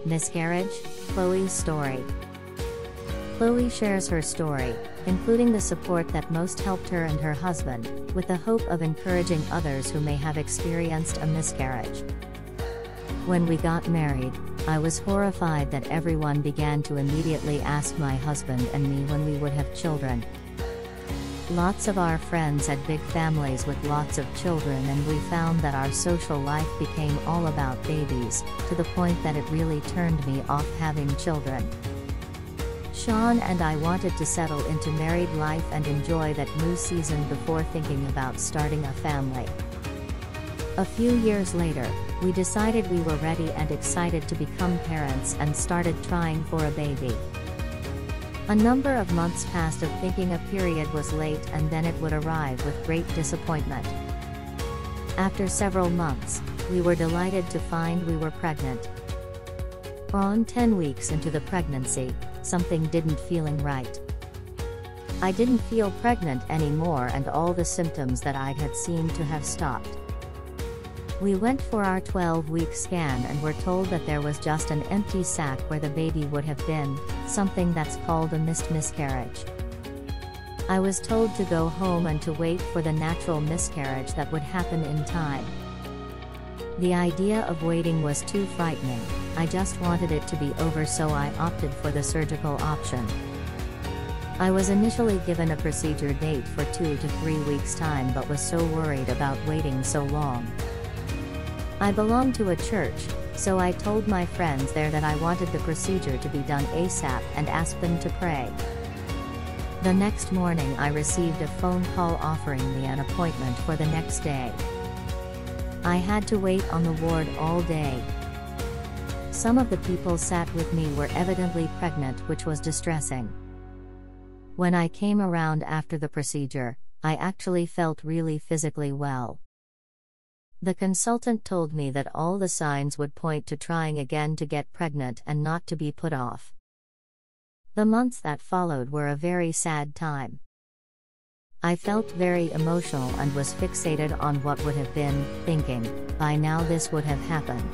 Miscarriage, Chloe's story. Chloe shares her story, including the support that most helped her and her husband, with the hope of encouraging others who may have experienced a miscarriage. When we got married, I was horrified that everyone began to immediately ask my husband and me when we would have children. Lots of our friends had big families with lots of children, and we found that our social life became all about babies, to the point that it really turned me off having children. Sean and I wanted to settle into married life and enjoy that new season before thinking about starting a family. A few years later, we decided we were ready and excited to become parents and started trying for a baby. A number of months passed of thinking a period was late, and then it would arrive with great disappointment. After several months, we were delighted to find we were pregnant. On 10 weeks into the pregnancy, something didn't feeling right. I didn't feel pregnant anymore, and all the symptoms that I had seemed to have stopped. We went for our 12-week scan and were told that there was just an empty sac where the baby would have been, something that's called a miscarriage. I was told to go home and to wait for the natural miscarriage that would happen in time. The idea of waiting was too frightening. I just wanted it to be over, so I opted for the surgical option. I was initially given a procedure date for 2 to 3 weeks' time, but was so worried about waiting so long. I belong to a church, so I told my friends there that I wanted the procedure to be done ASAP and asked them to pray. The next morning I received a phone call offering me an appointment for the next day. I had to wait on the ward all day. Some of the people sat with me were evidently pregnant, which was distressing. When I came around after the procedure, I actually felt really physically well. The consultant told me that all the signs would point to trying again to get pregnant and not to be put off. The months that followed were a very sad time. I felt very emotional and was fixated on what would have been, thinking, by now this would have happened.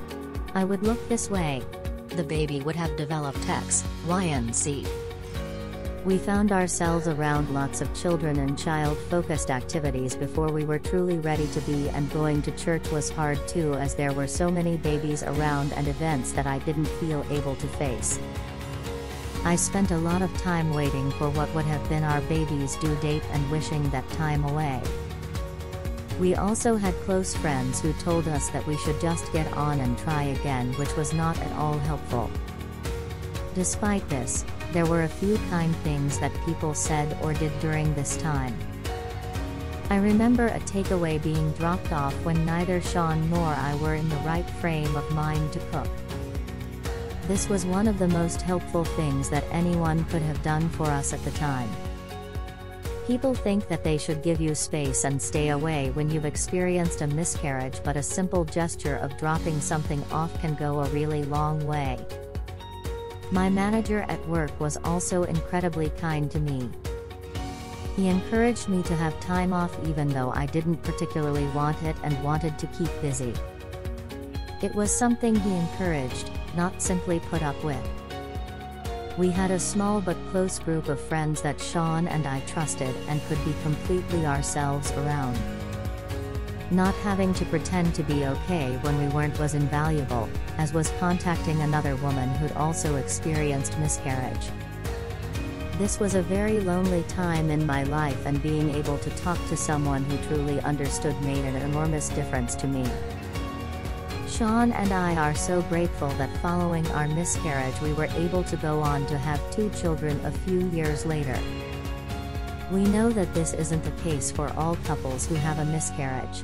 I would look this way. The baby would have developed X, Y, and Z. We found ourselves around lots of children and child-focused activities before we were truly ready to be, and going to church was hard too, as there were so many babies around and events that I didn't feel able to face. I spent a lot of time waiting for what would have been our baby's due date and wishing that time away. We also had close friends who told us that we should just get on and try again, which was not at all helpful. Despite this, there were a few kind things that people said or did during this time. I remember a takeaway being dropped off when neither Sean nor I were in the right frame of mind to cook. This was one of the most helpful things that anyone could have done for us at the time. People think that they should give you space and stay away when you've experienced a miscarriage, but a simple gesture of dropping something off can go a really long way. My manager at work was also incredibly kind to me. He encouraged me to have time off even though I didn't particularly want it and wanted to keep busy. It was something he encouraged, not simply put up with. We had a small but close group of friends that Sean and I trusted and could be completely ourselves around. Not having to pretend to be okay when we weren't was invaluable, as was contacting another woman who'd also experienced miscarriage. This was a very lonely time in my life, and being able to talk to someone who truly understood made an enormous difference to me. Sean and I are so grateful that following our miscarriage we were able to go on to have 2 children a few years later. We know that this isn't the case for all couples who have a miscarriage.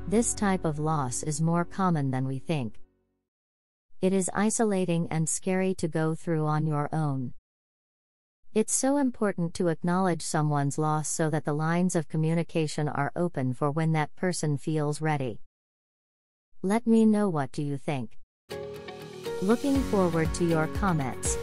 This type of loss is more common than we think. It is isolating and scary to go through on your own. It's so important to acknowledge someone's loss so that the lines of communication are open for when that person feels ready. Let me know, what do you think? Looking forward to your comments.